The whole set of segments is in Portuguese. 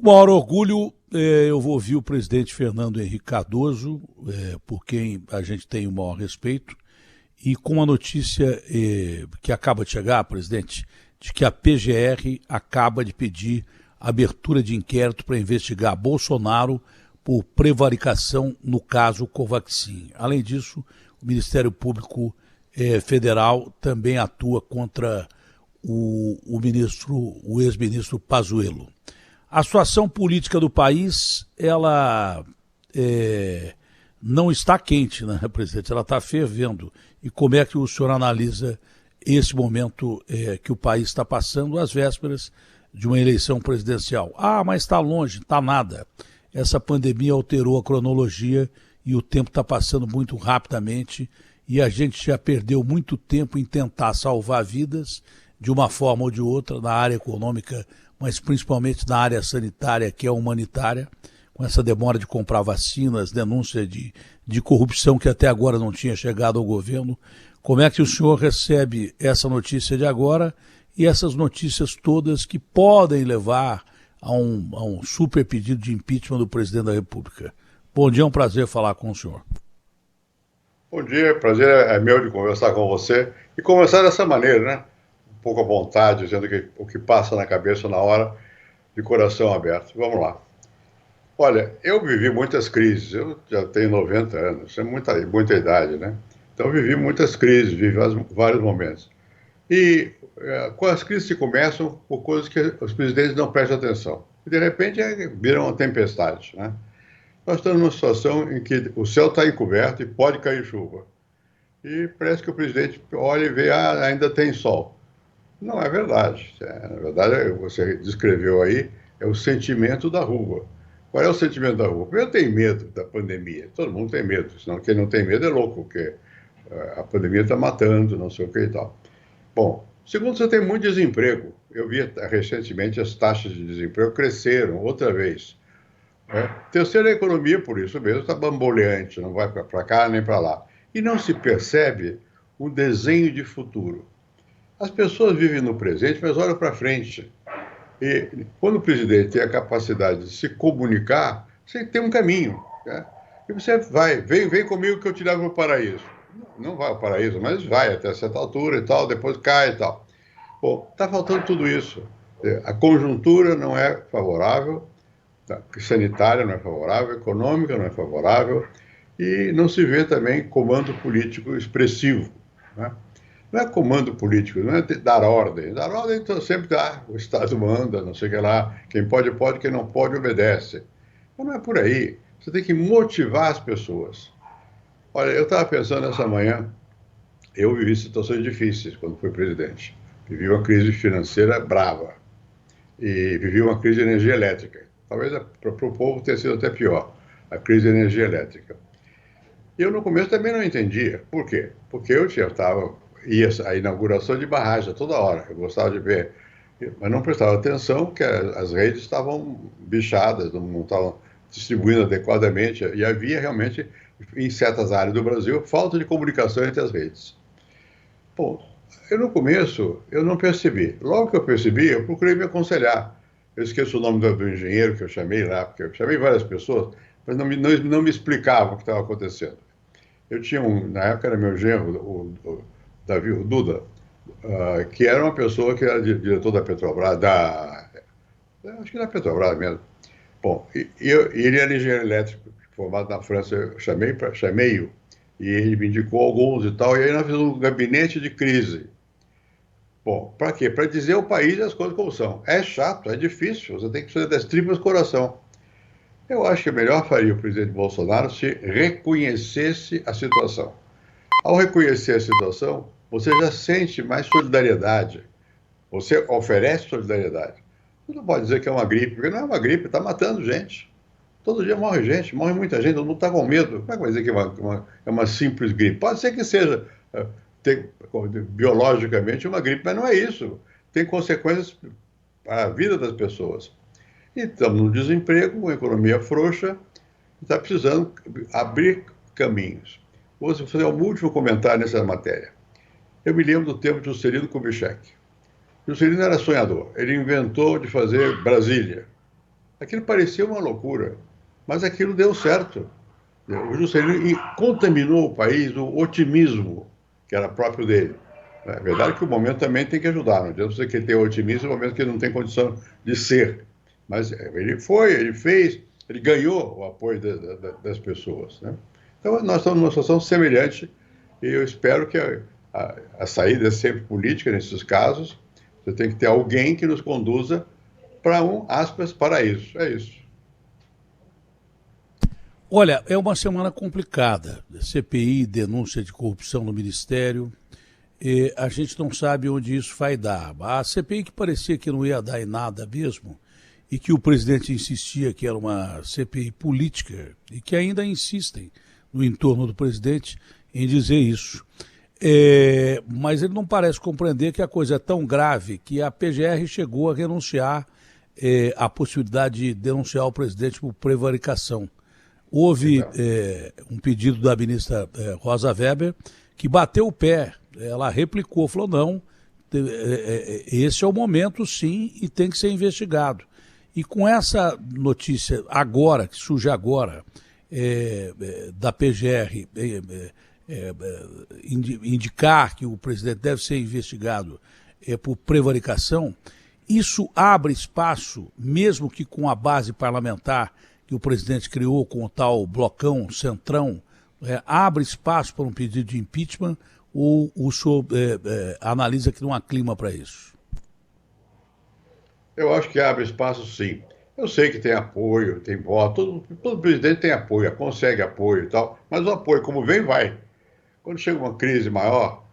Com o maior orgulho, eu vou ouvir o presidente Fernando Henrique Cardoso, por quem a gente tem o maior respeito, e com a notícia que acaba de chegar, presidente, de que a PGR acaba de pedir abertura de inquérito para investigar Bolsonaro por prevaricação no caso Covaxin. Além disso, o Ministério Público Federal também atua contra o ex-ministro Pazuello. A situação política do país, ela não está quente, né, presidente? Ela está fervendo. E como é que o senhor analisa esse momento que o país está passando às vésperas de uma eleição presidencial? Ah, mas está longe, está nada. Essa pandemia alterou a cronologia e o tempo está passando muito rapidamente e a gente já perdeu muito tempo em tentar salvar vidas de uma forma ou de outra na área econômica, mas principalmente na área sanitária, que é humanitária, com essa demora de comprar vacinas, denúncia de corrupção que até agora não tinha chegado ao governo. Como é que o senhor recebe essa notícia de agora e essas notícias todas que podem levar a um super pedido de impeachment do presidente da República? Bom dia, é um prazer falar com o senhor. Bom dia, prazer é meu de conversar com você e conversar dessa maneira, né? Um pouco à vontade, dizendo o que passa na cabeça na hora, de coração aberto. Vamos lá. Olha, eu vivi muitas crises, eu já tenho 90 anos, é muita idade, né? Então eu vivi muitas crises, vivi vários momentos. E quando as crises se começam por coisas que os presidentes não prestam atenção. E de repente viram uma tempestade, né? Nós estamos numa situação em que o céu está encoberto e pode cair chuva. E parece que o presidente olha e vê, ainda tem sol. Não é verdade. Na verdade, você descreveu aí, é o sentimento da rua. Qual é o sentimento da rua? Eu tenho medo da pandemia. Todo mundo tem medo. Senão quem não tem medo é louco, porque a pandemia está matando, não sei o que e tal. Bom, segundo, você tem muito desemprego. Eu vi recentemente as taxas de desemprego cresceram outra vez. Terceiro, a economia, por isso mesmo, está bamboleante, não vai para cá nem para lá. E não se percebe um desenho de futuro. As pessoas vivem no presente, mas olham para frente. E quando o presidente tem a capacidade de se comunicar, você tem um caminho. Né? E você vem comigo que eu te levo para o paraíso. Não vai ao paraíso, mas vai até certa altura e tal, depois cai e tal. Bom, está faltando tudo isso. A conjuntura não é favorável, sanitária não é favorável, econômica não é favorável, e não se vê também comando político expressivo. Né? Não é comando político, não é dar ordem. Dar ordem, então, sempre dá, o Estado manda, não sei o que lá, quem pode, pode, quem não pode, obedece. Mas não é por aí. Você tem que motivar as pessoas. Olha, eu estava pensando essa manhã, eu vivi situações difíceis quando fui presidente. Vivi uma crise financeira brava e vivi uma crise de energia elétrica. Talvez para o povo tenha sido até pior, a crise de energia elétrica. E eu no começo também não entendia. Por quê? Porque eu ia à inauguração de barragem toda hora. Eu gostava de ver, mas não prestava atenção que as redes estavam bichadas, não estavam distribuindo adequadamente. E havia realmente, em certas áreas do Brasil, falta de comunicação entre as redes. Bom, no começo, eu não percebi. Logo que eu percebi, eu procurei me aconselhar. Eu esqueço o nome do engenheiro que eu chamei lá, porque eu chamei várias pessoas, mas não me explicavam o que estava acontecendo. Eu tinha na época era meu genro, o Davi, o Duda, que era uma pessoa que era diretor da Petrobras, acho que da Petrobras mesmo. Bom, ele era engenheiro elétrico, formado na França, eu chamei-o, e ele me indicou alguns e tal, e aí nós fizemos um gabinete de crise. Bom, para quê? Para dizer ao país as coisas como são. É chato, é difícil, você tem que fazer das tripas coração. Eu acho que melhor faria o presidente Bolsonaro se reconhecesse a situação. Ao reconhecer a situação, você já sente mais solidariedade. Você oferece solidariedade. Você não pode dizer que é uma gripe, porque não é uma gripe, está matando gente. Todo dia morre gente, morre muita gente, todo mundo está com medo. Como é que vai dizer que é uma simples gripe? Pode ser que seja biologicamente uma gripe, mas não é isso. Tem consequências para a vida das pessoas. E estamos no desemprego, uma economia frouxa, está precisando abrir caminhos. Vou fazer um último comentário nessa matéria. Eu me lembro do tempo de Juscelino Kubitschek. Juscelino era sonhador. Ele inventou de fazer Brasília. Aquilo parecia uma loucura, mas aquilo deu certo. O Juscelino contaminou o país do otimismo que era próprio dele. É verdade que o momento também tem que ajudar, não adianta você querer ter otimismo no momento que ele não tem condição de ser. Mas ele foi, ele fez, ele ganhou o apoio das pessoas. Né? Então, nós estamos numa situação semelhante e eu espero que a saída é sempre política nesses casos. Você tem que ter alguém que nos conduza para aspas, paraíso. É isso. Olha, é uma semana complicada. CPI, denúncia de corrupção no Ministério. E a gente não sabe onde isso vai dar. A CPI que parecia que não ia dar em nada mesmo, e que o presidente insistia que era uma CPI política, e que ainda insistem no entorno do presidente em dizer isso. Mas ele não parece compreender que a coisa é tão grave que a PGR chegou a renunciar à possibilidade de denunciar o presidente por prevaricação. Houve um pedido da ministra Rosa Weber que bateu o pé. Ela replicou, falou, não, esse é o momento sim e tem que ser investigado. E com essa notícia agora, que surge agora, da PGR indicar que o presidente deve ser investigado por prevaricação, isso abre espaço, mesmo que com a base parlamentar que o presidente criou com o tal blocão, centrão, abre espaço para um pedido de impeachment ou o senhor analisa que não há clima para isso? Eu acho que abre espaço, sim. Eu sei que tem apoio, tem voto, todo presidente tem apoio, consegue apoio e tal, mas o apoio, como vem, vai. Quando chega uma crise maior.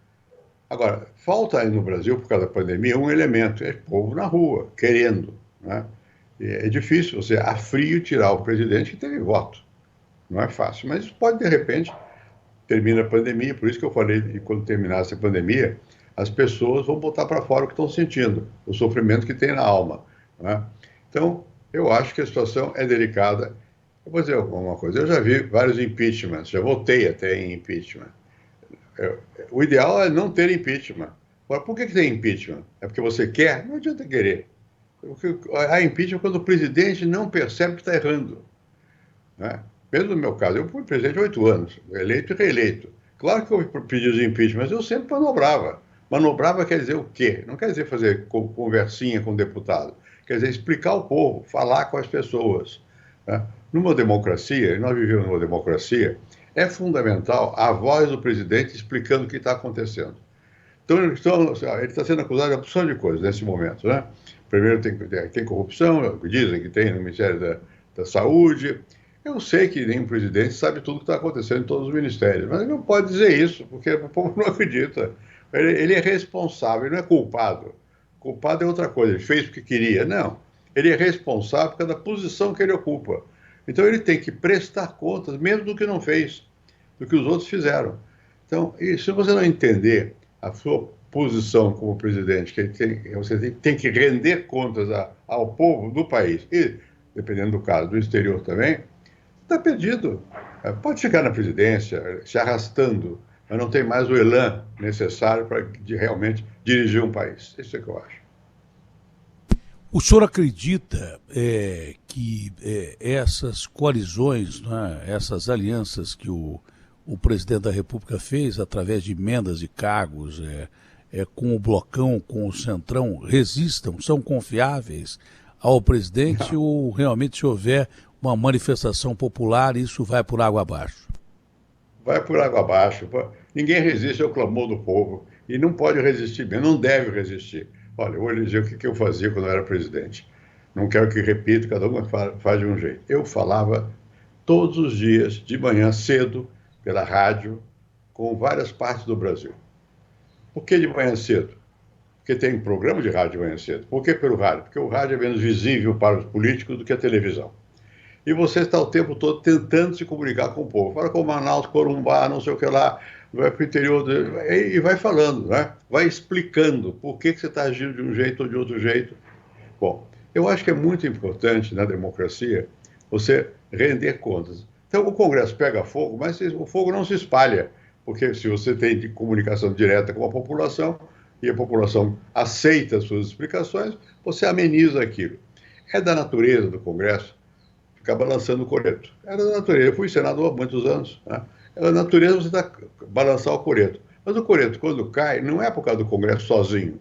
Agora, falta aí no Brasil, por causa da pandemia, um elemento: é o povo na rua, querendo. Né? É difícil você, a frio, tirar o presidente que teve voto. Não é fácil, mas pode, de repente, termina a pandemia, por isso que eu falei que quando terminasse a pandemia, as pessoas vão botar para fora o que estão sentindo, o sofrimento que tem na alma. Né? Então, eu acho que a situação é delicada. Eu vou dizer alguma coisa, eu já vi vários impeachments, já votei até em impeachment. O ideal é não ter impeachment. Agora, por que tem impeachment? É porque você quer? Não adianta querer. Há impeachment quando o presidente não percebe que está errando. Né? Mesmo no meu caso, eu fui presidente há 8 anos, eleito e reeleito. Claro que houve pedidos de impeachment, mas eu sempre manobrava. Manobrava quer dizer o quê? Não quer dizer fazer conversinha com o deputado. Quer dizer explicar ao povo, falar com as pessoas. Né? Numa democracia, e nós vivemos numa democracia, é fundamental a voz do presidente explicando o que está acontecendo. Então, ele está sendo acusado de uma opção de coisas nesse momento. Né? Primeiro, tem corrupção, dizem que tem no Ministério da Saúde. Eu sei que nenhum presidente sabe tudo o que está acontecendo em todos os ministérios, mas ele não pode dizer isso, porque o povo não acredita. Ele é responsável, ele não é culpado. Culpado é outra coisa, ele fez porque queria. Não, ele é responsável por causa da posição que ele ocupa. Então ele tem que prestar contas, mesmo do que não fez, do que os outros fizeram. Então, se você não entender a sua posição como presidente, que você tem que render contas ao povo do país, e, dependendo do caso, do exterior também, está perdido. Pode ficar na presidência, se arrastando, mas não tem mais o elan necessário para realmente dirigir um país. Isso é que eu acho. O senhor acredita que essas coalizões, né, essas alianças que o presidente da República fez através de emendas de cargos, com o blocão, com o centrão, resistam, são confiáveis ao presidente ou realmente se houver uma manifestação popular, isso vai por água abaixo? Vai por água abaixo. Ninguém resiste ao clamor do povo e não pode resistir mesmo, não deve resistir. Olha, eu vou lhe dizer o que eu fazia quando eu era presidente. Não quero que repita, cada um faz de um jeito. Eu falava todos os dias, de manhã cedo, pela rádio, com várias partes do Brasil. Por que de manhã cedo? Porque tem programa de rádio de manhã cedo. Por que pelo rádio? Porque o rádio é menos visível para os políticos do que a televisão. E você está o tempo todo tentando se comunicar com o povo. Fala com Manaus, Corumbá, não sei o que lá, vai para o interior, e vai falando, né? Vai explicando por que você está agindo de um jeito ou de outro jeito. Bom, eu acho que é muito importante na democracia você render contas. Então o Congresso pega fogo, mas o fogo não se espalha, porque se você tem de comunicação direta com a população e a população aceita as suas explicações, você ameniza aquilo. É da natureza do Congresso ficar balançando o coreto. Era da natureza. Eu fui senador há muitos anos. Né? É da natureza você balançar o coreto. Mas o coreto, quando cai, não é por causa do Congresso sozinho.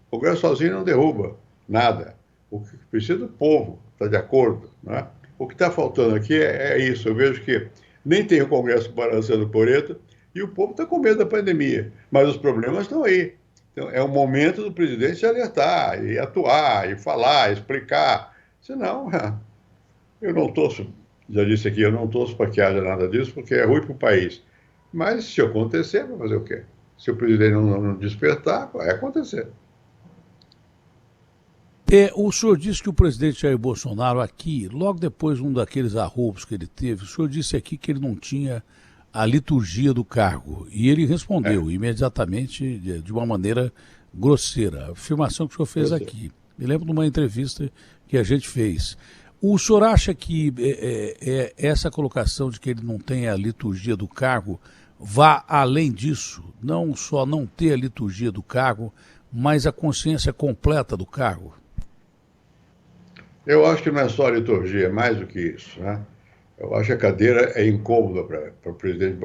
O Congresso sozinho não derruba nada. O que precisa é do povo, está de acordo. Né? O que está faltando aqui é isso. Eu vejo que nem tem o Congresso balançando o coreto e o povo está com medo da pandemia. Mas os problemas estão aí. Então, é o momento do presidente se alertar, e atuar, e falar, explicar. Senão, eu não torço, já disse aqui, eu não torço para que haja nada disso, porque é ruim para o país. Mas se acontecer, vai fazer o quê? Se o presidente não despertar, vai acontecer. O senhor disse que o presidente Jair Bolsonaro aqui, logo depois de um daqueles arroubos que ele teve, o senhor disse aqui que ele não tinha a liturgia do cargo. E ele respondeu imediatamente de uma maneira grosseira. A afirmação que o senhor fez aqui. Me lembro de uma entrevista que a gente fez. O senhor acha que essa colocação de que ele não tem a liturgia do cargo vá além disso? Não só não ter a liturgia do cargo, mas a consciência completa do cargo? Eu acho que não é só a liturgia, é mais do que isso. Né? Eu acho que a cadeira é incômoda para o presidente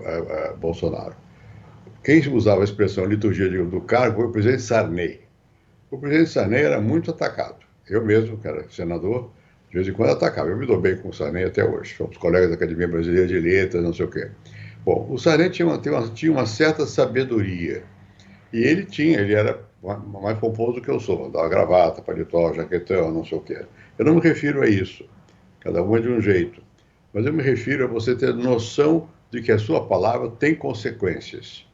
Bolsonaro. Quem usava a expressão liturgia do cargo foi o presidente Sarney. O presidente Sarney era muito atacado. Eu mesmo, que era senador, de vez em quando atacava. Eu me dou bem com o Sarney até hoje. Somos colegas da Academia Brasileira de Letras, não sei o quê. Bom, o Sarney tinha uma certa sabedoria. E ele era mais pomposo do que eu sou. Dava gravata, paletó, jaquetão, não sei o quê. Eu não me refiro a isso. Cada um é de um jeito. Mas eu me refiro a você ter noção de que a sua palavra tem consequências.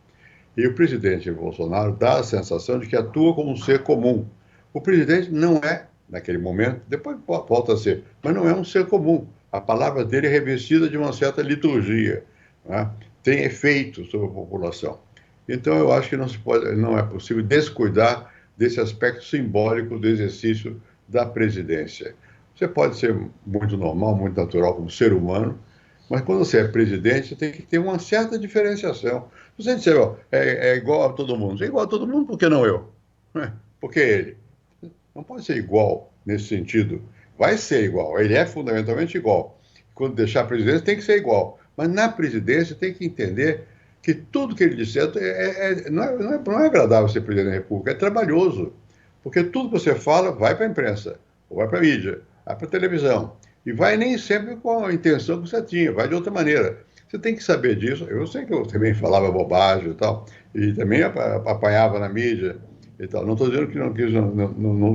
E o presidente Bolsonaro dá a sensação de que atua como um ser comum. O presidente não é, naquele momento, depois volta a ser, mas não é um ser comum. A palavra dele é revestida de uma certa liturgia, né? Tem efeito sobre a população. Então, eu acho que não é possível descuidar desse aspecto simbólico do exercício da presidência. Você pode ser muito normal, muito natural como ser humano, mas quando você é presidente, você tem que ter uma certa diferenciação. Se você disser, é igual a todo mundo. Se é igual a todo mundo, por que não eu? Por que ele? Não pode ser igual nesse sentido. Vai ser igual, ele é fundamentalmente igual. Quando deixar a presidência, tem que ser igual. Mas na presidência, tem que entender que tudo que ele disser não é agradável ser presidente da República, é trabalhoso. Porque tudo que você fala vai para a imprensa, ou vai para a mídia, vai para a televisão. E vai nem sempre com a intenção que você tinha, vai de outra maneira. Você tem que saber disso. Eu sei que eu também falava bobagem e tal, e também apanhava na mídia e tal. Não estou dizendo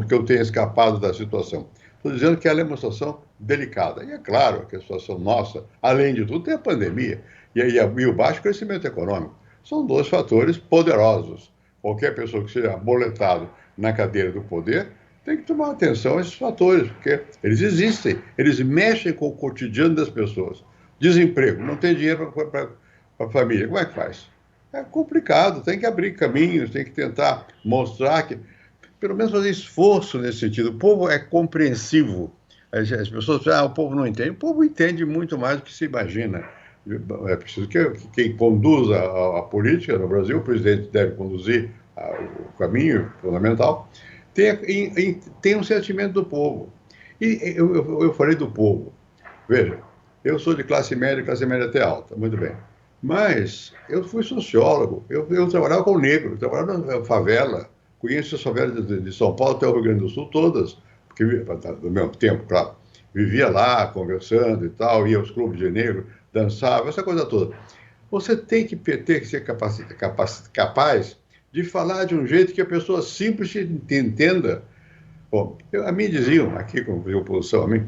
que eu tenha escapado da situação. Estou dizendo que ela é uma situação delicada. E é claro que a situação nossa, além de tudo, tem a pandemia e o baixo crescimento econômico. São dois fatores poderosos. Qualquer pessoa que seja boletado na cadeira do poder tem que tomar atenção a esses fatores, porque eles existem, eles mexem com o cotidiano das pessoas. Desemprego, não tem dinheiro para a família, como é que faz? É complicado, tem que abrir caminhos, tem que tentar mostrar que, pelo menos fazer esforço nesse sentido. O povo é compreensivo. As pessoas dizem, o povo não entende. O povo entende muito mais do que se imagina. É preciso que quem conduza a política no Brasil, o presidente deve conduzir o caminho fundamental, tem um sentimento do povo. E eu falei do povo. Veja, eu sou de classe média até alta, muito bem. Mas eu fui sociólogo, eu trabalhava com negro, eu trabalhava na favela, conheço as favelas de São Paulo até o Rio Grande do Sul todas, porque no meu tempo, claro, vivia lá conversando e tal, ia aos clubes de negro, dançava, essa coisa toda. Você tem que ser capaz de falar de um jeito que a pessoa simples te entenda. Bom, a mim diziam, aqui com oposição a mim,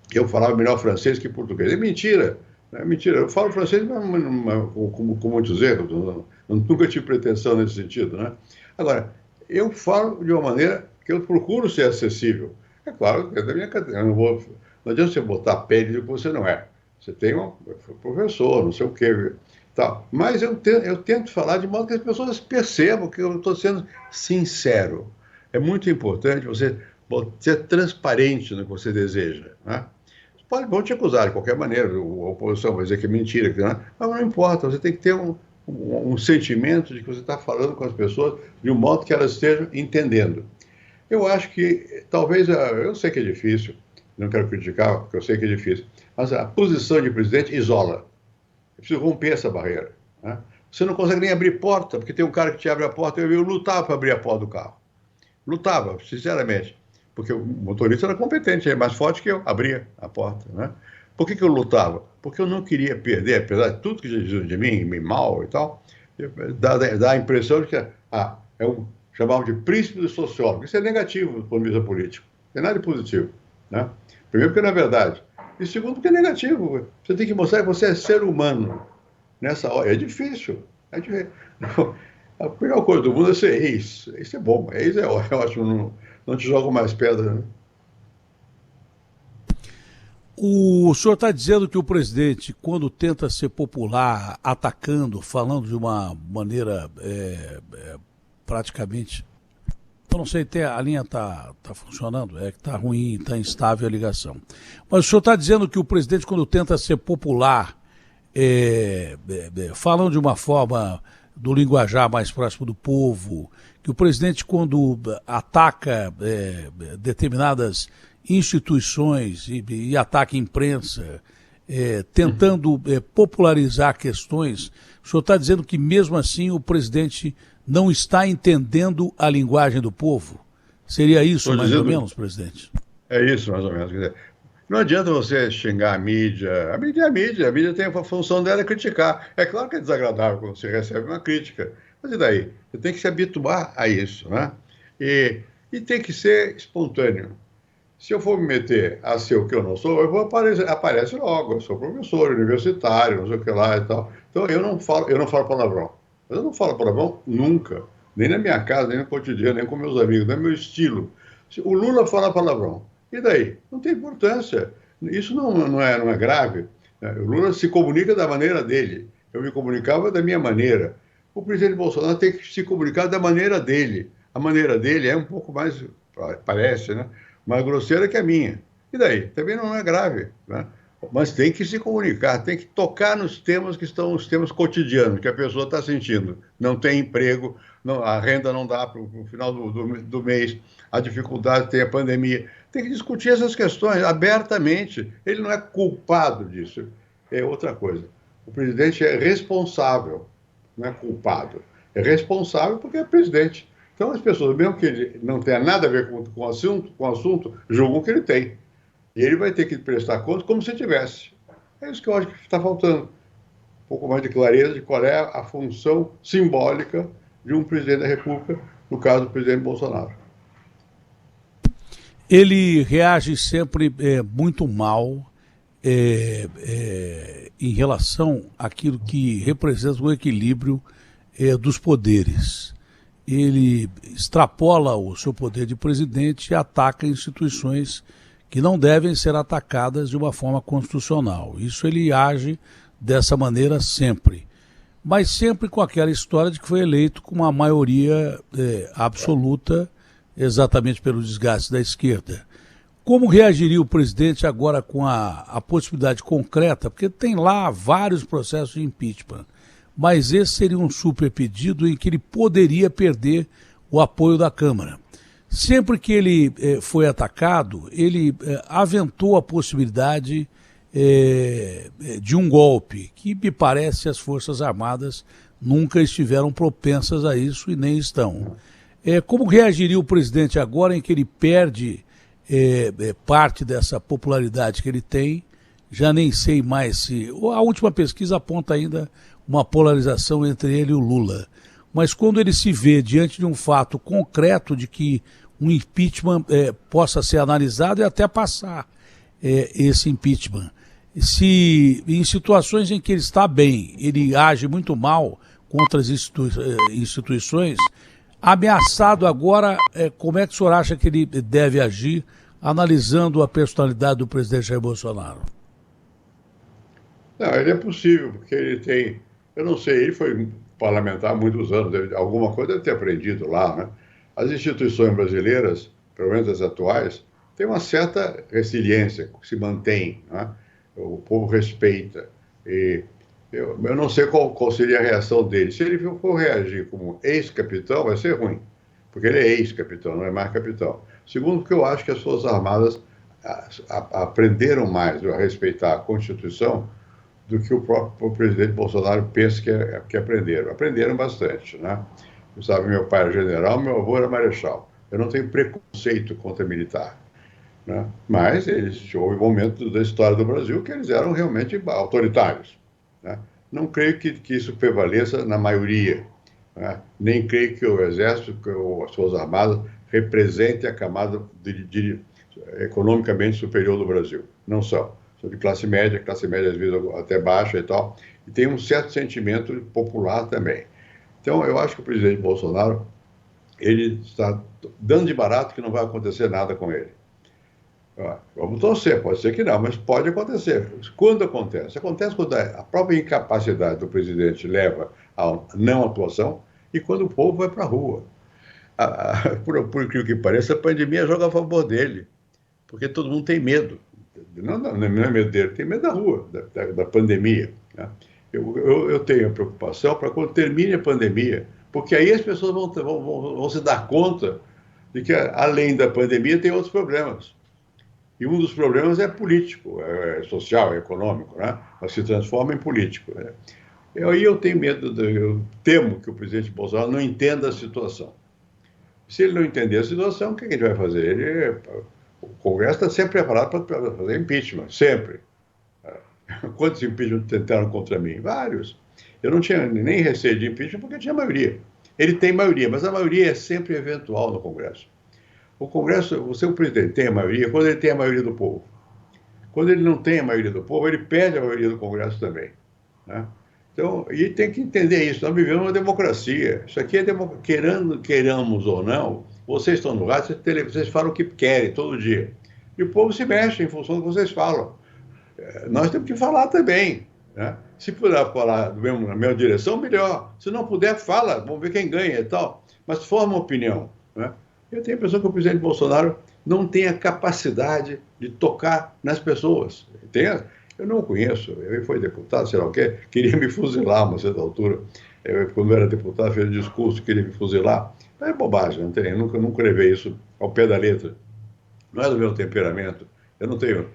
que eu falava melhor francês que português. É mentira. É mentira. Eu falo francês com muitos erros. Nunca tive pretensão nesse sentido, né? Agora, eu falo de uma maneira que eu procuro ser acessível. É claro, é da minha cadeira. Não adianta você botar a pele de que você não é. Você tem um professor, não sei o quê. Tá. Mas eu tento falar de modo que as pessoas percebam que eu estou sendo sincero. É muito importante você ser transparente no que você deseja, né? Vão te acusar de qualquer maneira, a oposição vai dizer que é mentira, mas não importa, você tem que ter um sentimento de que você está falando com as pessoas de um modo que elas estejam entendendo. Eu acho que talvez, eu sei que é difícil, não quero criticar, porque eu sei que é difícil, mas a posição de presidente isola. É preciso romper essa barreira. Né? Você não consegue nem abrir porta, porque tem um cara que te abre a porta. Eu lutava para abrir a porta do carro. Lutava, sinceramente. Porque o motorista era competente, é mais forte que eu, abria a porta. Né? Por que eu lutava? Porque eu não queria perder, apesar de tudo que já diziam de mim, me mal e tal, dá a impressão de que chamavam de príncipe do sociólogo. Isso é negativo do ponto de vista político. Não tem nada de positivo. Né? Primeiro, porque não é verdade. E segundo, porque é negativo. Você tem que mostrar que você é ser humano. Nessa hora. É difícil. É difícil. A pior coisa do mundo é ser ex. Isso é bom. Ex é ótimo. Não te joga mais pedra. Né? O senhor está dizendo que o presidente, quando tenta ser popular, atacando, falando de uma maneira praticamente. Eu não sei, a linha está funcionando, é que está ruim, está instável a ligação. Mas o senhor está dizendo que o presidente, quando tenta ser popular, falando de uma forma do linguajar mais próximo do povo, que o presidente, quando ataca determinadas instituições e ataca a imprensa, tentando popularizar questões, o senhor está dizendo que mesmo assim o presidente não está entendendo a linguagem do povo? Seria isso, mais ou menos, presidente? É isso, mais ou menos. Quer dizer, não adianta você xingar a mídia. A mídia é a mídia tem a função dela criticar. É claro que é desagradável quando você recebe uma crítica, mas e daí? Você tem que se habituar a isso, né? E tem que ser espontâneo. Se eu for me meter a ser o que eu não sou, eu vou aparece logo. Eu sou professor universitário, não sei o que lá e tal. Então eu não falo palavrão. Eu não falo palavrão nunca. Nem na minha casa, nem no cotidiano, nem com meus amigos. Não é meu estilo. O Lula fala palavrão. E daí? Não tem importância. Isso não é grave. O Lula se comunica da maneira dele. Eu me comunicava da minha maneira. O presidente Bolsonaro tem que se comunicar da maneira dele. A maneira dele é um pouco mais, parece, né? Mais grosseira que a minha. E daí? Também não é grave. Né? Mas tem que se comunicar, tem que tocar nos temas que estão os temas cotidianos, que a pessoa está sentindo. Não tem emprego, a renda não dá para o final do mês, a dificuldade, tem a pandemia. Tem que discutir essas questões abertamente. Ele não é culpado disso. É outra coisa. O presidente é responsável, não é culpado. É responsável porque é presidente. Então as pessoas, mesmo que ele não tenha nada a ver com o assunto, julgam que ele tem. E ele vai ter que prestar conta como se tivesse. É isso que eu acho que está faltando. Um pouco mais de clareza de qual é a função simbólica de um presidente da República, no caso do presidente Bolsonaro. Ele reage sempre muito mal em relação àquilo que representa o equilíbrio dos poderes. Ele extrapola o seu poder de presidente e ataca instituições que não devem ser atacadas de uma forma constitucional. Isso ele age dessa maneira sempre. Mas sempre com aquela história de que foi eleito com uma maioria absoluta, exatamente pelo desgaste da esquerda. Como reagiria o presidente agora com a possibilidade concreta, porque tem lá vários processos de impeachment, mas esse seria um super pedido em que ele poderia perder o apoio da Câmara. Sempre que ele foi atacado, ele aventou a possibilidade de um golpe, que me parece as Forças Armadas nunca estiveram propensas a isso e nem estão. Como reagiria o presidente agora em que ele perde parte dessa popularidade que ele tem? Já nem sei mais se... A última pesquisa aponta ainda uma polarização entre ele e o Lula. Mas quando ele se vê diante de um fato concreto de que um impeachment possa ser analisado e até passar esse impeachment, se em situações em que ele está bem, ele age muito mal contra as instituições, ameaçado agora, como é que o senhor acha que ele deve agir, analisando a personalidade do presidente Jair Bolsonaro? Não, ele é possível, porque ele tem... Eu não sei, ele foi parlamentar há muitos anos, alguma coisa deve ter aprendido lá, né? As instituições brasileiras, pelo menos as atuais, têm uma certa resiliência, se mantém, né? O povo respeita. E eu não sei qual seria a reação dele. Se ele for reagir como ex-capitão, vai ser ruim. porque ele é ex-capitão, não é mais capitão. Segundo, porque eu acho que as Forças Armadas aprenderam mais a respeitar a Constituição do que o próprio presidente Bolsonaro pensa que aprenderam. Aprenderam bastante, né? Você sabe, meu pai era general, meu avô era marechal. Eu não tenho preconceito contra militar, né? Mas houve momentos da história do Brasil que eles eram realmente autoritários, né? Não creio que isso prevaleça na maioria, né? Nem creio que o Exército, que as Forças Armadas, represente a camada economicamente superior do Brasil. Não são. São de classe média às vezes até baixa e tal, e tem um certo sentimento popular também. Então, eu acho que o presidente Bolsonaro, ele está dando de barato que não vai acontecer nada com ele. Vamos torcer, pode ser que não, mas pode acontecer. Quando acontece? Acontece quando a própria incapacidade do presidente leva à não atuação e quando o povo vai para a rua. Por incrível que pareça, a pandemia joga a favor dele, porque todo mundo tem medo. Não é medo dele, tem medo da rua, da pandemia, né? Eu tenho a preocupação para quando termine a pandemia, porque aí as pessoas vão se dar conta de que, além da pandemia, tem outros problemas. E um dos problemas é político, é social, é econômico, né? Mas se transforma em político, né? Aí eu tenho medo, eu temo que o presidente Bolsonaro não entenda a situação. Se ele não entender a situação, o que ele vai fazer? O Congresso está sempre preparado para fazer impeachment, sempre. Quantos impeachment tentaram contra mim? Vários. Eu não tinha nem receio de impeachment porque tinha maioria. Ele tem maioria, mas a maioria é sempre eventual no Congresso. O Congresso, o seu presidente tem a maioria quando ele tem a maioria do povo. Quando ele não tem a maioria do povo, ele perde a maioria do Congresso também, né? Então, e tem que entender isso. Nós vivemos uma democracia. Isso aqui é queiramos ou não, vocês estão no rádio, vocês falam o que querem todo dia. E o povo se mexe em função do que vocês falam. Nós temos que falar também, né? Se puder falar na mesma direção, melhor. Se não puder, fala. Vamos ver quem ganha e tal. Mas forma uma opinião, né? Eu tenho a impressão que o presidente Bolsonaro não tem a capacidade de tocar nas pessoas. Eu não o conheço. Ele foi deputado, sei lá o quê, queria me fuzilar a uma certa altura. Quando eu era deputado, fez um discurso, queria me fuzilar. Mas é bobagem, não tem. Eu nunca levei isso ao pé da letra. Não é do meu temperamento. Eu não tenho...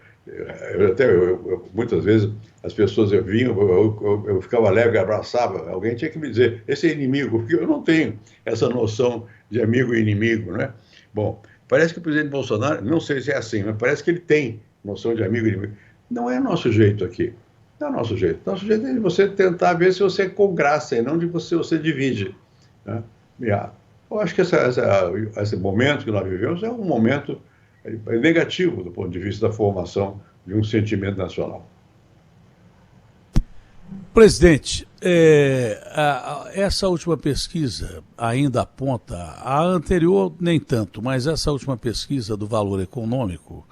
muitas vezes as pessoas vinham, eu ficava alegre, abraçava, alguém tinha que me dizer, esse é inimigo, porque eu não tenho essa noção de amigo e inimigo, né? Bom, parece que o presidente Bolsonaro, não sei se é assim, mas parece que ele tem noção de amigo e inimigo. Não é nosso jeito aqui, não é nosso jeito. Nosso jeito é de você tentar ver se você congraça e não de você divide, né? Eu acho que esse momento que nós vivemos é um momento negativo do ponto de vista da formação de um sentimento nacional. Presidente, essa última pesquisa ainda aponta, a anterior nem tanto, mas essa última pesquisa do valor econômico,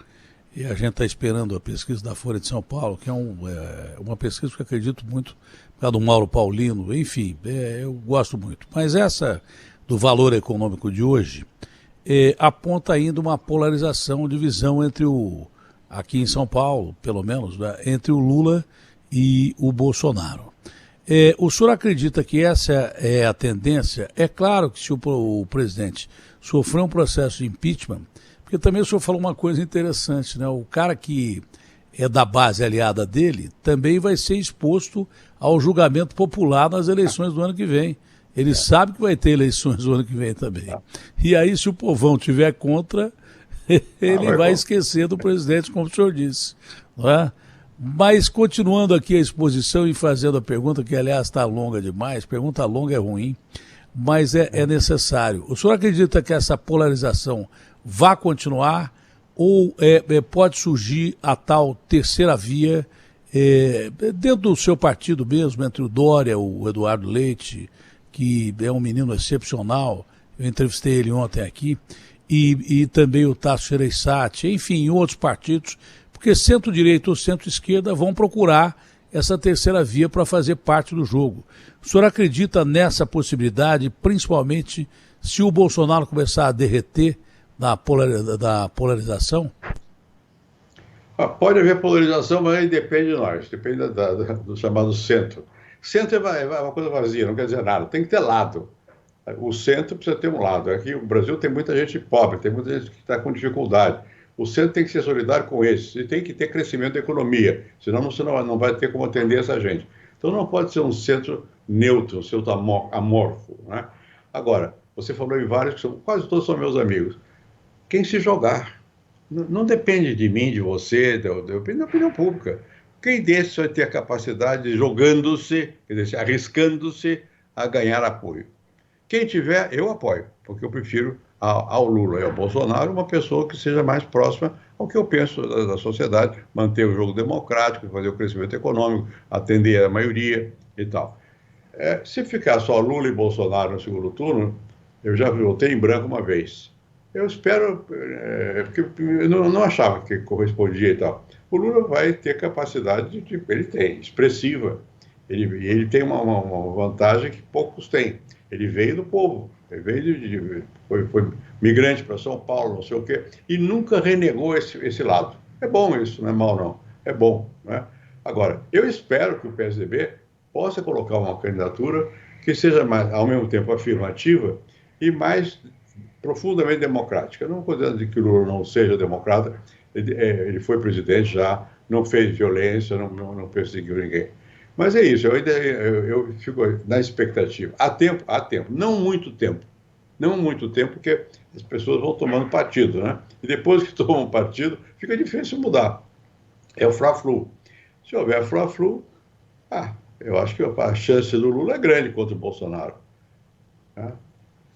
e a gente está esperando a pesquisa da Folha de São Paulo, que é uma pesquisa que eu acredito muito, por causa do Mauro Paulino, enfim, eu gosto muito. Mas essa do valor econômico de hoje aponta ainda uma polarização, divisão aqui em São Paulo, pelo menos, né, entre o Lula e o Bolsonaro. O senhor acredita que essa é a tendência? É claro que se o presidente sofrer um processo de impeachment, porque também o senhor falou uma coisa interessante, né? O cara que é da base aliada dele também vai ser exposto ao julgamento popular nas eleições do ano que vem. Ele sabe que vai ter eleições no ano que vem também. E aí, se o povão tiver contra, ele vai esquecer do presidente, como o senhor disse. Não é? Mas, continuando aqui a exposição e fazendo a pergunta, que aliás está longa demais, pergunta longa é ruim, mas é necessário. O senhor acredita que essa polarização vai continuar ou pode surgir a tal terceira via dentro do seu partido mesmo, entre o Dória, o Eduardo Leite, que é um menino excepcional, eu entrevistei ele ontem aqui, e também o Tasso Gereissati, enfim, em outros partidos, porque centro-direita ou centro-esquerda vão procurar essa terceira via para fazer parte do jogo. O senhor acredita nessa possibilidade, principalmente se o Bolsonaro começar a derreter da polarização? Pode haver polarização, mas aí depende de nós, depende do chamado centro. Centro é uma coisa vazia, não quer dizer nada, tem que ter lado. O centro precisa ter um lado. Aqui o Brasil tem muita gente pobre, tem muita gente que está com dificuldade. O centro tem que ser solidário com esses e tem que ter crescimento da economia, senão você não vai ter como atender essa gente. Então não pode ser um centro neutro, um centro amorfo, né? Agora, você falou em vários, que quase todos são meus amigos. Quem se jogar, não depende de mim, de você, da opinião pública. Quem desses vai ter a capacidade de, jogando-se, quer dizer, arriscando-se a ganhar apoio? Quem tiver, eu apoio, porque eu prefiro ao Lula e ao Bolsonaro uma pessoa que seja mais próxima ao que eu penso da sociedade, manter o jogo democrático, fazer o crescimento econômico, atender a maioria e tal. Se ficar só Lula e Bolsonaro no segundo turno, eu já votei em branco uma vez. Eu espero, porque eu não achava que correspondia e tal. O Lula vai ter capacidade, ele tem, expressiva. Ele tem uma vantagem que poucos têm. Ele veio do povo, ele veio foi migrante para São Paulo, não sei o quê, e nunca renegou esse lado. É bom isso, não é mal não, é bom, né? Agora, eu espero que o PSDB possa colocar uma candidatura que seja mais, ao mesmo tempo, afirmativa e mais profundamente democrática. Eu não estou dizendo que o Lula não seja democrata, ele foi presidente já, não fez violência, não perseguiu ninguém. Mas é isso, eu fico na expectativa. Há tempo, não muito tempo, porque as pessoas vão tomando partido, né? E depois que tomam partido, fica difícil mudar. É o Fla-Flu. Se houver Fla-Flu, eu acho que a chance do Lula é grande contra o Bolsonaro.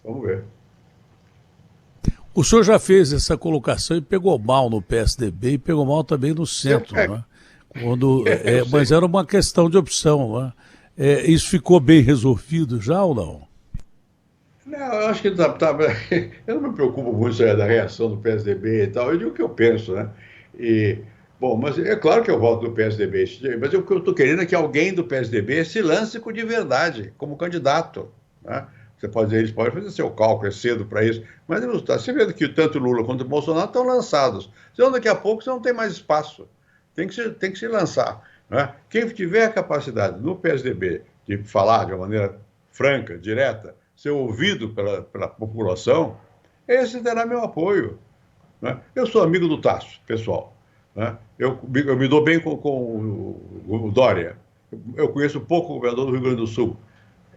Vamos ver. O senhor já fez essa colocação e pegou mal no PSDB e pegou mal também no centro, né? Mas era uma questão de opção, né? Isso ficou bem resolvido já ou não? Não, eu acho que eu não me preocupo muito da reação do PSDB e tal, eu digo o que eu penso, né? Bom, mas é claro que eu voto do PSDB, mas o que eu estou querendo é que alguém do PSDB se lance de verdade, como candidato, né? Eles podem fazer seu cálculo, é cedo para isso, mas não está. Você vê que tanto Lula quanto o Bolsonaro estão lançados. Senão daqui a pouco você não tem mais espaço. Tem que se lançar, né? Quem tiver a capacidade no PSDB de falar de uma maneira franca, direta, ser ouvido pela população, esse terá meu apoio, né? Eu sou amigo do Tasso, pessoal, né? Eu me dou bem com o Dória. Eu conheço pouco o governador do Rio Grande do Sul.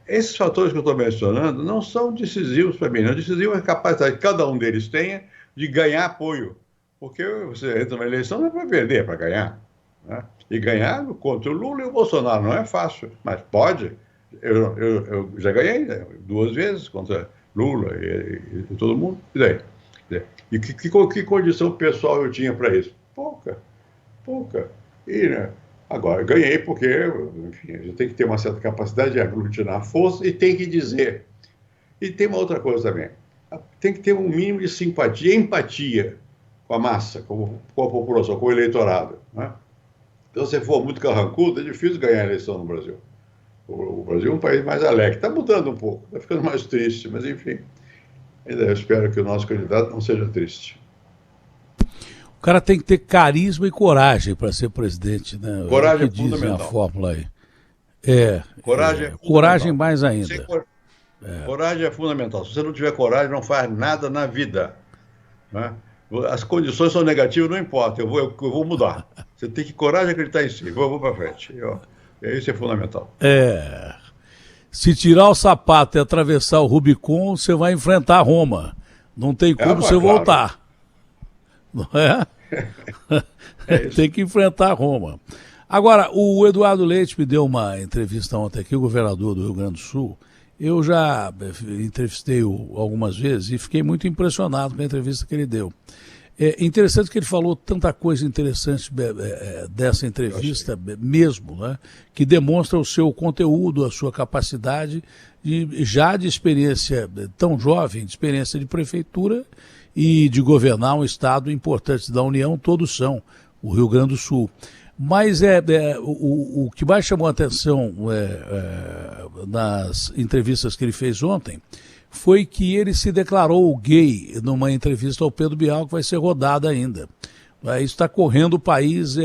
Esses fatores que eu estou mencionando não são decisivos para mim. Não decisivo é a capacidade que cada um deles tenha de ganhar apoio. Porque você entra numa eleição não é para perder, é para ganhar, né? E ganhar contra o Lula e o Bolsonaro não é fácil, mas pode. Eu já ganhei, né, 2 vezes contra Lula e todo mundo. E daí? E que condição pessoal eu tinha para isso? Pouca. E, né, agora, ganhei porque, enfim, a gente tem que ter uma certa capacidade de aglutinar força e tem que dizer. E tem uma outra coisa também. Tem que ter um mínimo de simpatia, empatia com a massa, com a população, com o eleitorado, né? Então, se for muito carrancudo, é difícil ganhar a eleição no Brasil. O Brasil é um país mais alegre. Está mudando um pouco, está ficando mais triste, mas, enfim, ainda eu espero que o nosso candidato não seja triste. O cara tem que ter carisma e coragem para ser presidente, né? Coragem é fundamental. Dizem a fórmula aí. Coragem mais ainda. Coragem é fundamental. Se você não tiver coragem, não faz nada na vida, né? As condições são negativas, não importa, eu vou mudar. Você tem que coragem acreditar em si. Eu vou para frente. Isso é fundamental. Se tirar o sapato e atravessar o Rubicon, você vai enfrentar Roma. Não tem como você voltar. Não é? Tem que enfrentar Roma. Agora, o Eduardo Leite me deu uma entrevista ontem aqui, o governador do Rio Grande do Sul. Eu já entrevistei-o algumas vezes e fiquei muito impressionado com a entrevista que ele deu. É interessante que ele falou tanta coisa interessante dessa entrevista mesmo, né? Que demonstra o seu conteúdo, a sua capacidade de experiência tão jovem, de experiência de prefeitura e de governar um estado importante da União, todos são, o Rio Grande do Sul. Mas o que mais chamou a atenção nas entrevistas que ele fez ontem foi que ele se declarou gay numa entrevista ao Pedro Bial, que vai ser rodada ainda. Isso está correndo o país,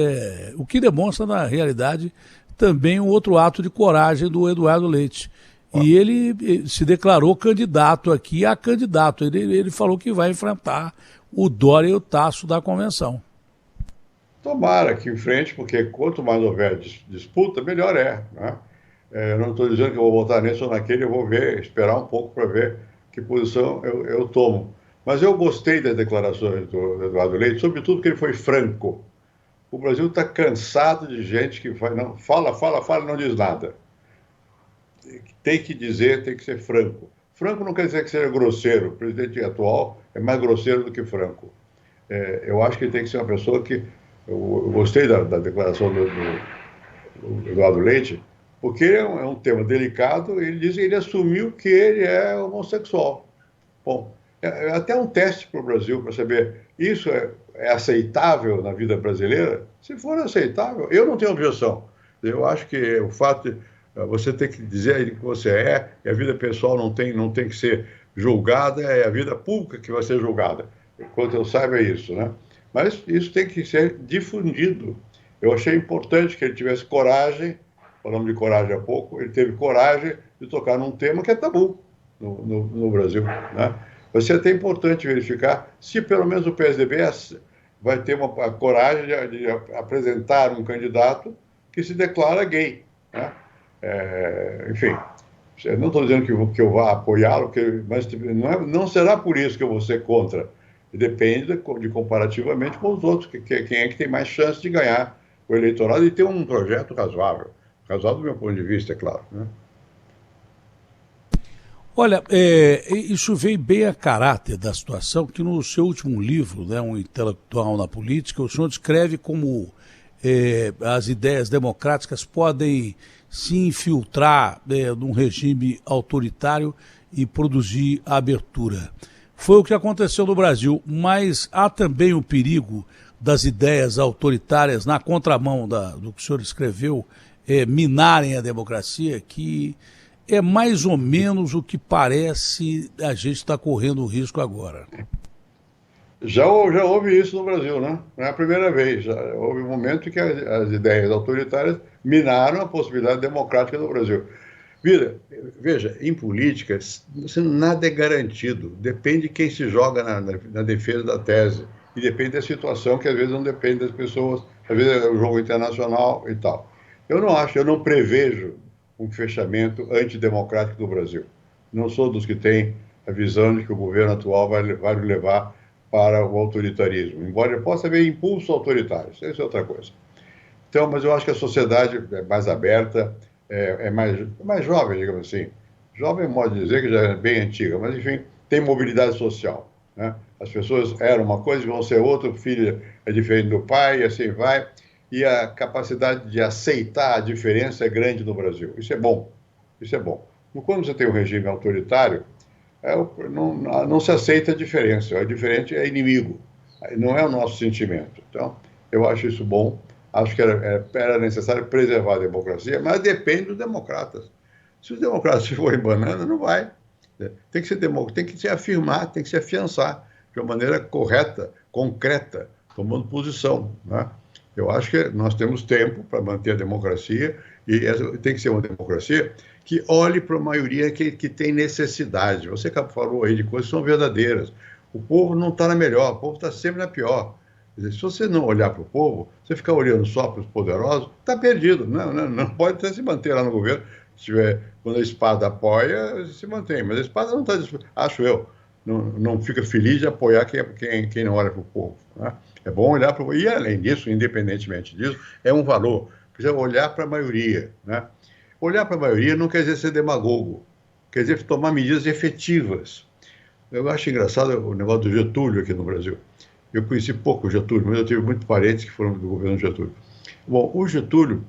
o que demonstra, na realidade, também um outro ato de coragem do Eduardo Leite. E ele se declarou candidato aqui a candidato. Ele falou que vai enfrentar o Dória e o Tasso da convenção. Tomara que enfrente, porque quanto mais houver disputa, melhor é, né? Eu não estou dizendo que eu vou votar nesse ou naquele, eu vou ver, esperar um pouco para ver que posição eu tomo. Mas eu gostei das declarações do Eduardo Leite, sobretudo porque ele foi franco. O Brasil está cansado de gente que fala e não diz nada. Tem que dizer, tem que ser franco. Franco não quer dizer que seja grosseiro. O presidente atual é mais grosseiro do que franco. Eu acho que ele tem que ser uma pessoa que... Eu gostei da declaração do Eduardo Leite, porque é um tema delicado. Ele diz que ele assumiu que ele é homossexual. Bom, é até um teste para o Brasil, para saber, isso é aceitável na vida brasileira? Se for aceitável, eu não tenho objeção. Eu acho que o fato de você ter que dizer que você e a vida pessoal não tem que ser julgada, é a vida pública que vai ser julgada. Quanto eu saiba é isso, né? Mas isso tem que ser difundido. Eu achei importante que ele tivesse coragem, falamos de coragem há pouco, ele teve coragem de tocar num tema que é tabu no Brasil, né? Vai ser até importante verificar se pelo menos o PSDB vai ter a coragem de apresentar um candidato que se declara gay, né? Enfim, eu não estou dizendo que eu vá apoiá-lo, mas não será por isso que eu vou ser contra. Depende de comparativamente com os outros, quem é que tem mais chance de ganhar o eleitorado e ter um projeto razoável. Razoável do meu ponto de vista, é claro, né? Olha, isso veio bem a caráter da situação, que no seu último livro, né, Um Intelectual na Política, o senhor descreve como as ideias democráticas podem se infiltrar num regime autoritário e produzir abertura. Foi o que aconteceu no Brasil, mas há também o perigo das ideias autoritárias, na contramão do que o senhor escreveu, minarem a democracia, que é mais ou menos o que parece a gente está correndo o risco agora. Já houve isso no Brasil, né? Não é a primeira vez. Já houve um momento em que as ideias autoritárias minaram a possibilidade democrática no Brasil. Veja, em política, nada é garantido. Depende de quem se joga na defesa da tese. E depende da situação, que às vezes não depende das pessoas. Às vezes é o jogo internacional e tal. Eu não prevejo um fechamento antidemocrático do Brasil. Não sou dos que têm a visão de que o governo atual vai levar para o autoritarismo. Embora possa haver impulsos autoritários. Isso é outra coisa. Então, mas eu acho que a sociedade é mais aberta, é mais jovem, digamos assim. Jovem, modo de dizer, que já é bem antiga, mas, enfim, tem mobilidade social, né? As pessoas eram uma coisa e vão ser outra, o filho é diferente do pai, e assim vai. E a capacidade de aceitar a diferença é grande no Brasil. Isso é bom. Isso é bom. Quando você tem um regime autoritário, não se aceita a diferença. O diferente é inimigo. Não é o nosso sentimento. Então, eu acho isso bom. Acho que era necessário preservar a democracia, mas depende dos democratas. Se os democratas forem banana, não vai. Tem que se afirmar, tem que se afiançar de uma maneira correta, concreta, tomando posição, né? Eu acho que nós temos tempo para manter a democracia e tem que ser uma democracia que olhe para a maioria que tem necessidade. Você falou aí de coisas que são verdadeiras. O povo não está na melhor, o povo está sempre na pior. Quer dizer, se você não olhar para o povo, você ficar olhando só para os poderosos, está perdido. Não pode até se manter lá no governo. Quando a espada apoia, se mantém. Mas a espada não está, acho eu, não fica feliz de apoiar quem não olha para o povo, né? É bom olhar para o povo. E, além disso, independentemente disso, é um valor. Precisa olhar para a maioria, né? Olhar para a maioria não quer dizer ser demagogo, quer dizer tomar medidas efetivas. Eu acho engraçado o negócio do Getúlio aqui no Brasil. Eu conheci pouco o Getúlio, mas eu tive muitos parentes que foram do governo Getúlio. Bom, o Getúlio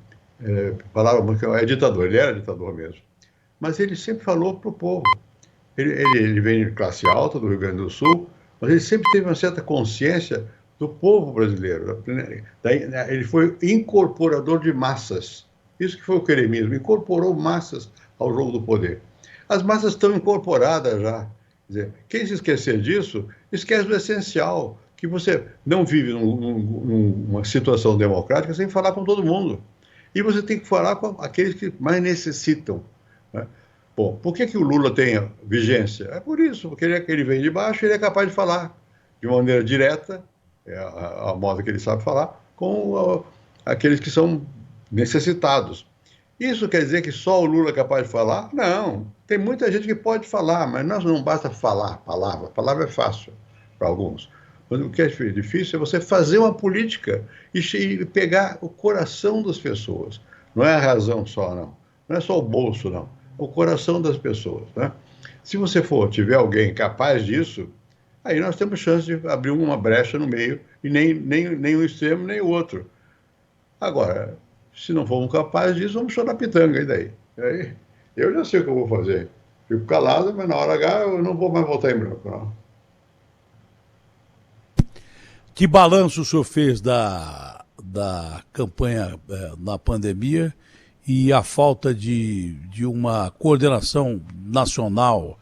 falava muito que é ditador, ele era ditador mesmo. Mas ele sempre falou para o povo. Ele vem de classe alta do Rio Grande do Sul, mas ele sempre teve uma certa consciência do povo brasileiro. Ele foi incorporador de massas. Isso que foi o queremismo, incorporou massas ao jogo do poder. As massas estão incorporadas já. Quer dizer, quem se esquecer disso, esquece do essencial, que você não vive numa situação democrática sem falar com todo mundo. E você tem que falar com aqueles que mais necessitam, né? Bom, por que o Lula tem vigência? É por isso, porque ele vem de baixo e ele é capaz de falar de maneira direta, a modo que ele sabe falar, com aqueles que são necessitados. Isso quer dizer que só o Lula é capaz de falar? Não. Tem muita gente que pode falar, mas não basta falar palavra. A palavra é fácil para alguns. Mas o que é difícil é você fazer uma política e pegar o coração das pessoas. Não é a razão só, não. Não é só o bolso, não. O coração das pessoas, né? Se você tiver alguém capaz disso, aí nós temos chance de abrir uma brecha no meio e nem um extremo nem o outro. Agora, se não formos capazes disso, vamos chorar pitanga, e daí? Aí eu já sei o que eu vou fazer. Fico calado, mas na hora H eu não vou mais voltar em branco, não. Que balanço o senhor fez da campanha na pandemia e a falta de uma coordenação nacional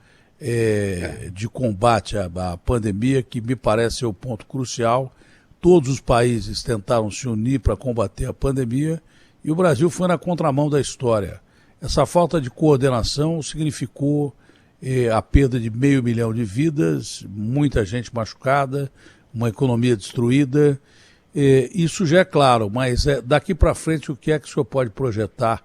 de combate à pandemia, que me parece ser o ponto crucial? Todos os países tentaram se unir para combater a pandemia e o Brasil foi na contramão da história. Essa falta de coordenação significou a perda de 500 mil de vidas, muita gente machucada, uma economia destruída. Isso já é claro, mas daqui para frente o que é que o senhor pode projetar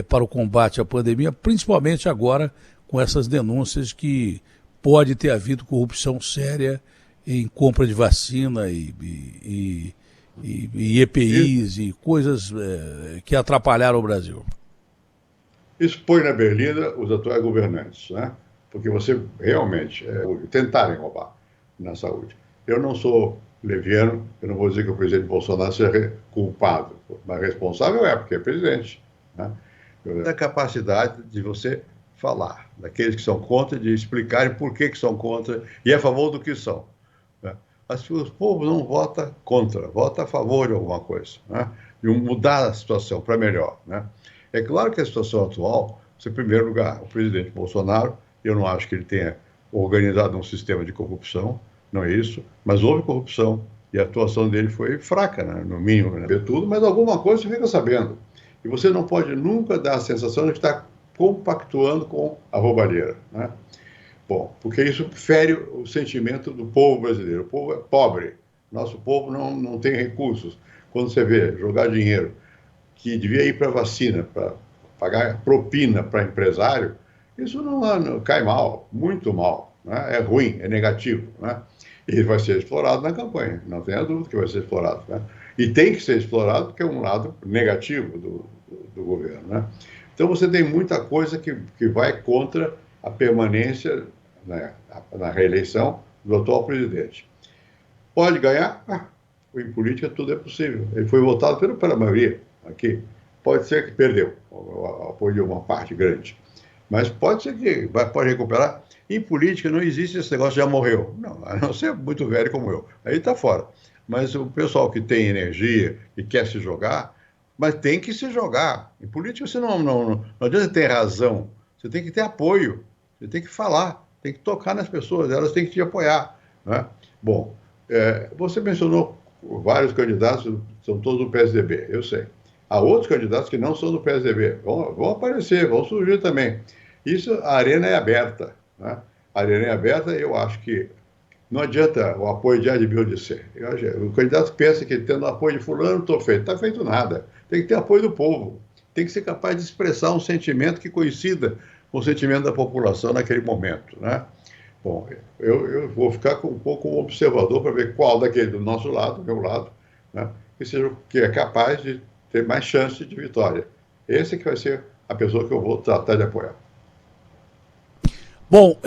para o combate à pandemia, principalmente agora com essas denúncias que pode ter havido corrupção séria em compra de vacina e EPIs e coisas que atrapalharam o Brasil? Isso põe na berlinda os atuais governantes, né? Porque você realmente tentarem roubar na saúde. Eu não sou leviano, eu não vou dizer que o presidente Bolsonaro seja culpado, mas responsável porque é presidente, né? A capacidade de você falar, daqueles que são contra, de explicarem por que são contra e a favor do que são, né? O povo não vota contra, vota a favor de alguma coisa, né? E mudar a situação para melhor, né? É claro que a situação atual, em primeiro lugar, o presidente Bolsonaro, eu não acho que ele tenha organizado um sistema de corrupção, não é isso, mas houve corrupção e a atuação dele foi fraca, né? No mínimo, né? Tudo, mas alguma coisa você fica sabendo. E você não pode nunca dar a sensação de que está compactuando com a roubalheira, né? Bom, porque isso fere o sentimento do povo brasileiro. O povo é pobre, nosso povo não tem recursos. Quando você vê jogar dinheiro que devia ir para vacina, para pagar propina para empresário, isso não cai mal, muito mal, né? É ruim, é negativo, né? E vai ser explorado na campanha, não tenha dúvida que vai ser explorado, né? E tem que ser explorado porque é um lado negativo do governo, né? Então você tem muita coisa que vai contra a permanência, né, na reeleição do atual presidente. Pode ganhar? Em política tudo é possível. Ele foi votado pela maioria aqui. Pode ser que perdeu o apoio de uma parte grande, mas pode ser que pode recuperar. Em política não existe esse negócio de já morreu. Não, a não ser muito velho como eu. Aí está fora. Mas o pessoal que tem energia e quer se jogar, mas tem que se jogar. Em política você não adianta ter razão. Você tem que ter apoio. Você tem que falar. Tem que tocar nas pessoas. Elas têm que te apoiar, né? Bom, você mencionou vários candidatos, são todos do PSDB, eu sei. Há outros candidatos que não são do PSDB. Vão aparecer, vão surgir também. Isso, a arena é aberta, né? A arena é aberta e eu acho que não adianta o apoio de A, de B ou de C. O candidato pensa que tendo o apoio de fulano, estou feito. Não está feito nada. Tem que ter apoio do povo. Tem que ser capaz de expressar um sentimento que coincida com o sentimento da população naquele momento, né? Bom, eu vou ficar um pouco como observador para ver qual daquele do nosso lado, do meu lado, né, que é capaz de ter mais chance de vitória. Esse que vai ser a pessoa que eu vou tratar de apoiar. Bom,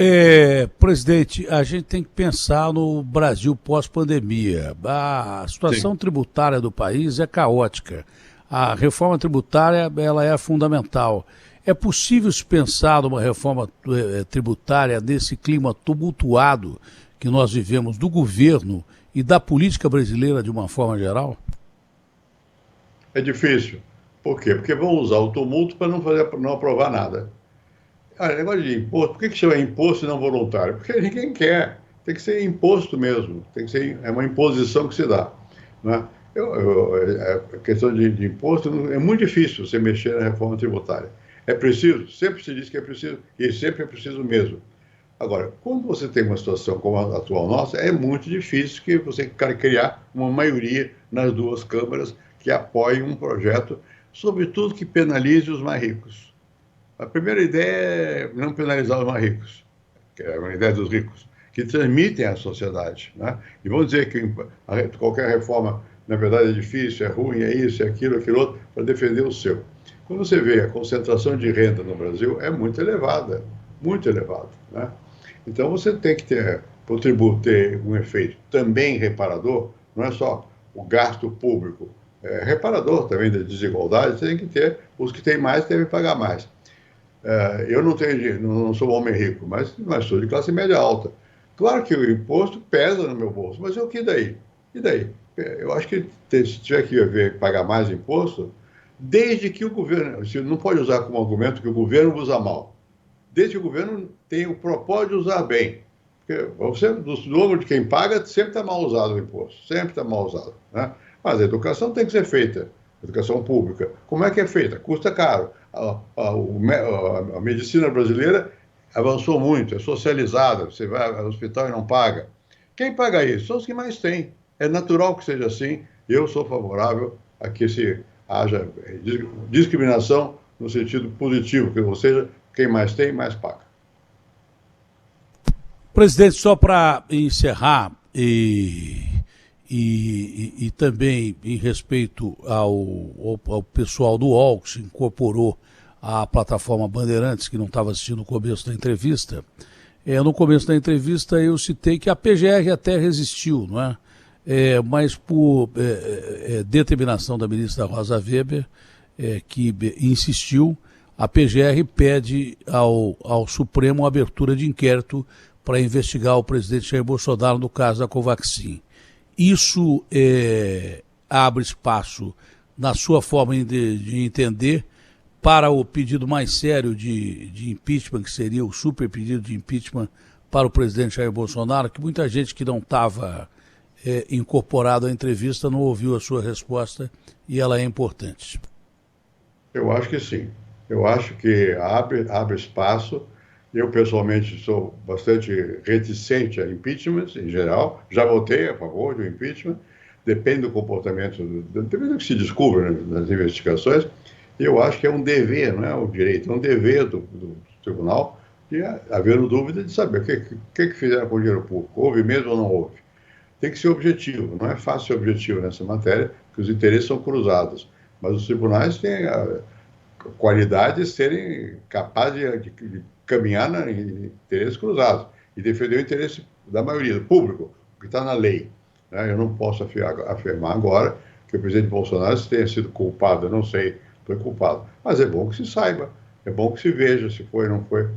presidente, a gente tem que pensar no Brasil pós-pandemia. A situação tributária do país é caótica. A reforma tributária ela é fundamental. É possível se pensar numa reforma tributária nesse clima tumultuado que nós vivemos do governo e da política brasileira de uma forma geral? É difícil. Por quê? Porque vão usar o tumulto para não aprovar nada. Negócio de imposto, por que chama imposto e não voluntário? Porque ninguém quer. Tem que ser imposto mesmo. É uma imposição que se dá, né? A questão de imposto é muito difícil você mexer na reforma tributária. É preciso? Sempre se diz que é preciso, e sempre é preciso mesmo. Agora, quando você tem uma situação como a atual nossa, é muito difícil que você criar uma maioria nas duas câmaras que apoiem um projeto, sobretudo que penalize os mais ricos. A primeira ideia é não penalizar os mais ricos, que é uma ideia dos ricos, que transmitem à sociedade, né? E vão dizer que qualquer reforma, na verdade, é difícil, é ruim, é isso, é aquilo, aquilo outro, para defender o seu. Quando você vê a concentração de renda no Brasil, é muito elevada, né? Então, você tem que ter, para o tributo ter um efeito também reparador, não é só o gasto público, é reparador também da desigualdade, tem que ter, os que têm mais devem pagar mais. Eu não tenho dinheiro, não sou um homem rico, mas sou de classe média alta. Claro que o imposto pesa no meu bolso, mas o que daí? E daí? Eu acho que se tiver que pagar mais imposto, desde que o governo, você não pode usar como argumento que o governo usa mal, desde que o governo tenha o propósito de usar bem. Porque você, do número de quem paga, sempre está mal usado o imposto, sempre está mal usado, né? Mas a educação tem que ser feita, educação pública. Como é que é feita? Custa caro. A medicina brasileira avançou muito, é socializada, você vai ao hospital e não paga. Quem paga isso? São os que mais têm. É natural que seja assim. Eu sou favorável a que haja discriminação no sentido positivo, ou seja, quem mais tem, mais paga. Presidente, só para encerrar, e também em respeito ao pessoal do UOL, que se incorporou à plataforma Bandeirantes, que não estava assistindo o começo da entrevista, no começo da entrevista eu citei que a PGR até resistiu, não é? Mas por determinação da ministra Rosa Weber, que insistiu, a PGR pede ao Supremo a abertura de inquérito para investigar o presidente Jair Bolsonaro no caso da Covaxin. Isso abre espaço, na sua forma de entender, para o pedido mais sério de impeachment, que seria o super pedido de impeachment para o presidente Jair Bolsonaro, que muita gente que não estava incorporado à entrevista não ouviu a sua resposta e ela é importante. Eu acho que sim. Eu acho que abre espaço. Eu, pessoalmente, sou bastante reticente a impeachment, em geral. Já votei a favor do impeachment. Depende do comportamento, depende do que se descobre nas investigações. Eu acho que é um dever, não é um direito, é um dever do tribunal de haver dúvida de saber o que fizeram com o dinheiro público. Houve mesmo ou não houve? Tem que ser objetivo. Não é fácil ser objetivo nessa matéria, porque os interesses são cruzados. Mas os tribunais têm a qualidade de serem capazes de caminhar em interesses cruzados e defender o interesse da maioria, do público, o que está na lei, né? Eu não posso afirmar agora que o presidente Bolsonaro tenha sido culpado, eu não sei, foi culpado. Mas é bom que se saiba, é bom que se veja se foi ou não foi.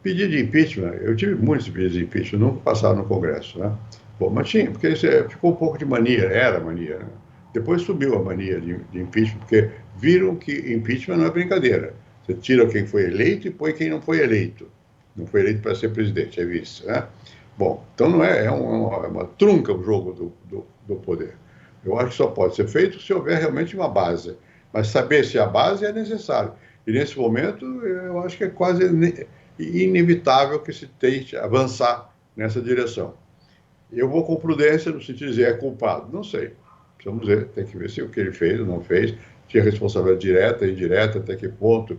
Pedido de impeachment, eu tive muitos pedidos de impeachment, nunca passaram no Congresso, né? Bom, mas tinha, porque ficou um pouco de mania, era mania, né? Depois subiu a mania de impeachment, porque viram que impeachment não é brincadeira. Você tira quem foi eleito e põe quem não foi eleito. Não foi eleito para ser presidente, é vice, né? Bom, então não é uma trunca o jogo do poder. Eu acho que só pode ser feito se houver realmente uma base. Mas saber se a base é necessário. E nesse momento, eu acho que é quase inevitável que se tente avançar nessa direção. Eu vou com prudência no sentido de dizer, é culpado? Não sei. Precisamos ver, tem que ver se o que ele fez ou não fez, tinha responsabilidade direta, indireta, até que ponto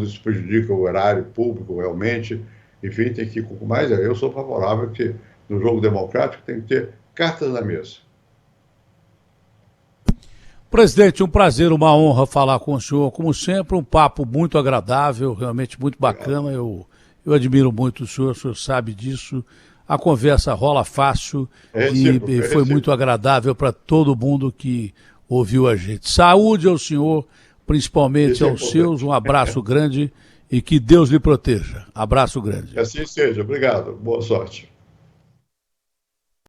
isso prejudica o erário público realmente. Enfim, tem que ir com mais. Eu sou favorável que no jogo democrático tem que ter cartas na mesa. Presidente, um prazer, uma honra falar com o senhor. Como sempre, um papo muito agradável, realmente muito bacana. Eu admiro muito o senhor sabe disso. A conversa rola fácil e foi muito agradável para todo mundo que ouviu a gente. Saúde ao senhor, principalmente aos seus. Um abraço grande e que Deus lhe proteja. Abraço grande. Assim seja. Obrigado. Boa sorte.